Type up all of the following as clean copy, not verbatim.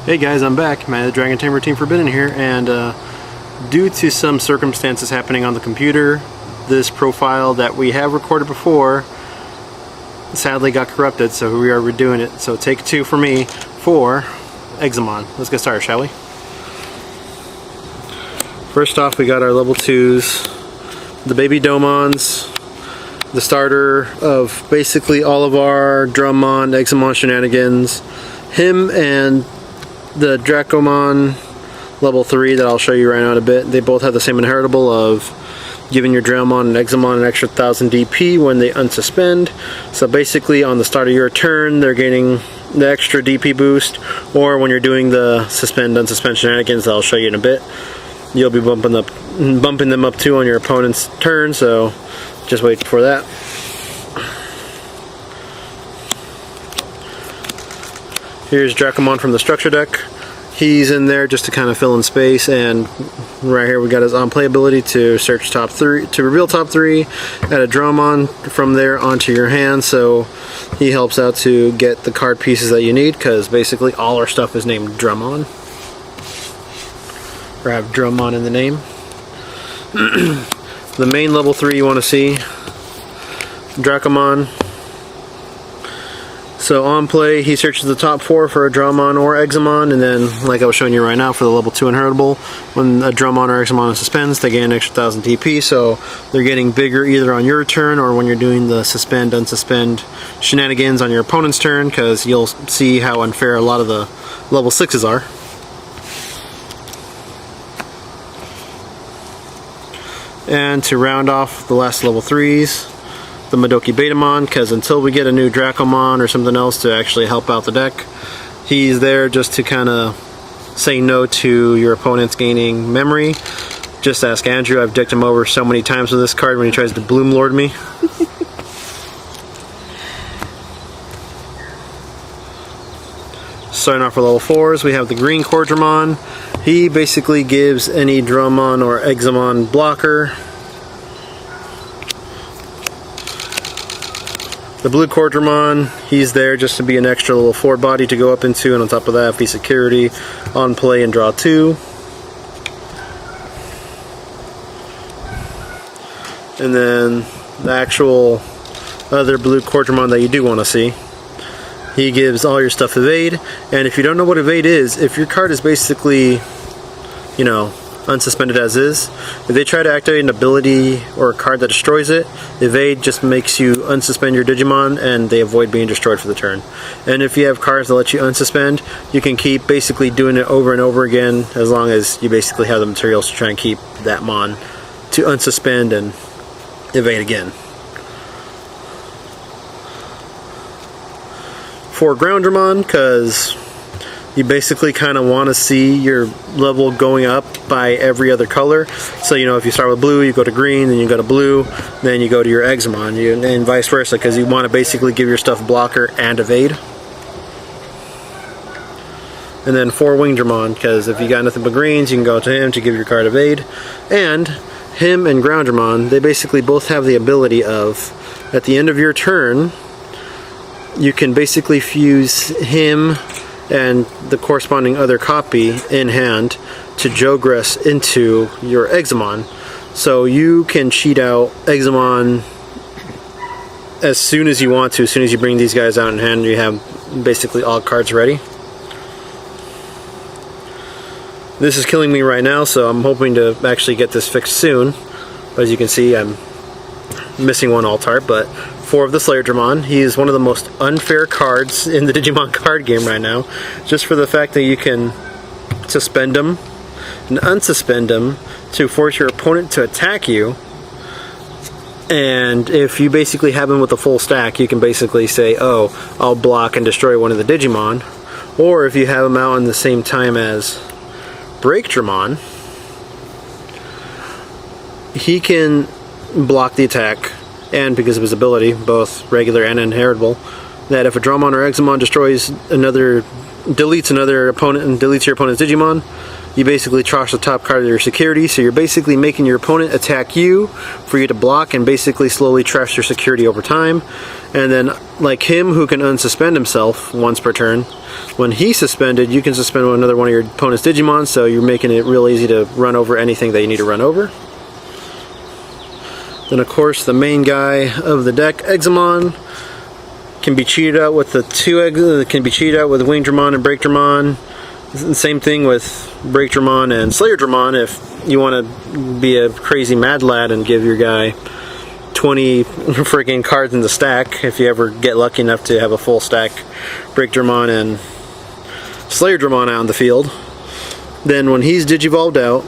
Hey guys, I'm back. I'm at the Dragon Tamer Team Forbidden here, and due to some circumstances happening on the computer, this profile that we have recorded before sadly got corrupted, so we are redoing it. So take two for me for Examon. Let's get started, shall we? First off, we got our level 2s, the baby Domons, the starter of basically all of our Drummon, Examon shenanigans, him and the Dracomon level 3 that I'll show you right now in a bit. They both have the same inheritable of giving your Dragon and Examon an extra 1000 DP when they unsuspend. So basically on the start of your turn they're gaining the extra DP boost, or when you're doing the suspend unsuspend shenanigans that I'll show you in a bit, you'll be bumping them up too on your opponent's turn, so just wait for that. Here's Dracomon from the structure deck. He's in there just to kind of fill in space, and right here we got his on play ability to search top 3, to reveal top 3, add a Drummon from there onto your hand, so he helps out to get the card pieces that you need, because basically all our stuff is named Drummon, or have Drummon in the name. The main level 3 you want to see, Dracomon. So on play, he searches the top 4 for a Drummon or Examon, and then, like I was showing you right now, for the level 2 inheritable, when a Drummon or Examon suspends, they gain an extra 1000 TP, so they're getting bigger either on your turn or when you're doing the suspend, unsuspend shenanigans on your opponent's turn, because you'll see how unfair a lot of the level 6s are. And to round off the last level 3s, the Madoki Betamon, because until we get a new Dracomon or something else to actually help out the deck, he's there just to kind of say no to your opponent's gaining memory. Just ask Andrew, I've dicked him over so many times with this card when he tries to Bloom Lord me. Starting off for level 4s, we have the Green Cordramon. He basically gives any Drummon or Examon blocker. The Blue Cordramon, he's there just to be an extra little 4 body to go up into, and on top of that, be security, on play and draw 2. And then the actual other Blue Cordramon that you do want to see, he gives all your stuff evade, and if you don't know what evade is, if your card is basically, you know, unsuspended as is, if they try to activate an ability or a card that destroys it, evade just makes you unsuspend your Digimon and they avoid being destroyed for the turn. And if you have cards that let you unsuspend, you can keep basically doing it over and over again, as long as you basically have the materials to try and keep that mon to unsuspend and evade again. For Groundramon, because you basically kind of want to see your level going up by every other color. So, you know, if you start with blue, you go to green, then you go to blue, then you go to your Examon, and vice versa, because you want to basically give your stuff blocker and evade. And then for Wingdramon, because if you got nothing but greens, you can go to him to give your card evade. And him and Groundramon, they basically both have the ability of, at the end of your turn, you can basically fuse him and the corresponding other copy in hand to Jogress into your Examon. So you can cheat out Examon as soon as you want to. As soon as you bring these guys out in hand, you have basically all cards ready. This is killing me right now, so I'm hoping to actually get this fixed soon. As you can see, I'm missing one alt art, but 4 of the Slayer Dramon. He is one of the most unfair cards in the Digimon card game right now, just for the fact that you can suspend him and unsuspend him to force your opponent to attack you, and if you basically have him with a full stack, you can basically say, oh, I'll block and destroy one of the Digimon. Or if you have him out in the same time as Break Dramon, he can block the attack, and because of his ability, both regular and inheritable, that if a Drummon or Examon deletes another opponent and deletes your opponent's Digimon, you basically trash the top card of your security, so you're basically making your opponent attack you for you to block and basically slowly trash your security over time. And then, like him, who can unsuspend himself once per turn, When he's suspended, you can suspend another one of your opponent's Digimon, so you're making it real easy to run over anything that you need to run over. Then of course the main guy of the deck, Examon, can be cheated out with the can be cheated out with Wing Dramon and Break Dramon. Same thing with Break Dramon and Slayer Dramon if you want to be a crazy mad lad and give your guy 20 freaking cards in the stack. If you ever get lucky enough to have a full stack Break Dramon and Slayer Dramon out in the field, then when he's digivolved out,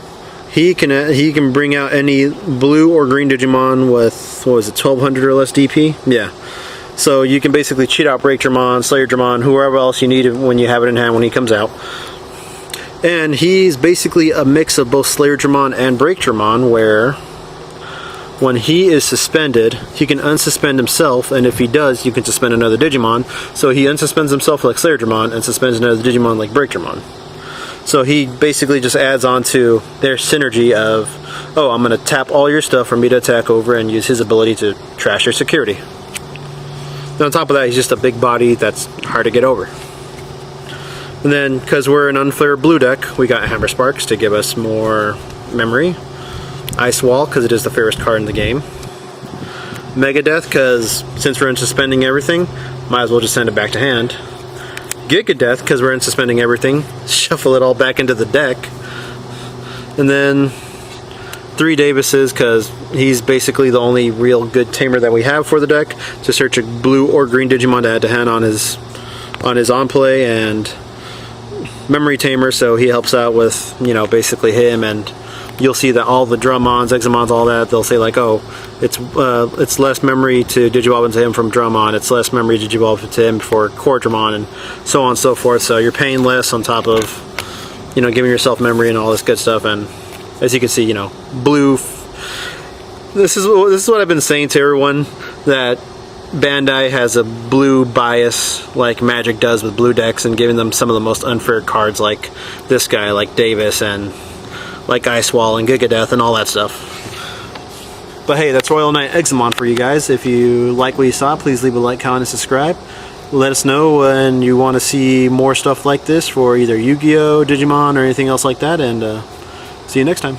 he can bring out any blue or green Digimon with, what was it, 1200 or less DP? Yeah. So you can basically cheat out Break Dramon, Slayer Dramon, whoever else you need when you have it in hand when he comes out. And he's basically a mix of both Slayer Dramon and Break Dramon, where when he is suspended, he can unsuspend himself, and if he does, you can suspend another Digimon. So he unsuspends himself like Slayer Dramon and suspends another Digimon like Break Dramon. So he basically just adds on to their synergy of, oh, I'm going to tap all your stuff for me to attack over and use his ability to trash your security. And on top of that, he's just a big body that's hard to get over. And then, because we're an unflared blue deck, we got Hammer Sparks to give us more memory. Ice Wall, because it is the fairest card in the game. Mega Death, because since we're unsuspending everything, might as well just send it back to hand. Giga Death, because we're unsuspending everything, shuffle it all back into the deck. And then 3 Davises, because he's basically the only real good tamer that we have for the deck, to search a blue or green Digimon to add to hand on his on play, and Memory Tamer, so he helps out with, you know, basically him. And you'll see that all the Drummons, Examons, all that, they'll say like, oh, it's less memory to digivolve into him from Drummon, it's less memory to digivolve into him for Core Drummon, and so on and so forth. So you're paying less on top of, you know, giving yourself memory and all this good stuff. And as you can see, you know, blue. This is what I've been saying to everyone, that Bandai has a blue bias like Magic does with blue decks, and giving them some of the most unfair cards like this guy, like Davis, and like Ice Wall and Giga Death and all that stuff. But hey, that's Royal Knight Examon for you guys. If you like what you saw, please leave a like, comment, and subscribe. Let us know when you want to see more stuff like this for either Yu-Gi-Oh, Digimon, or anything else like that, and see you next time.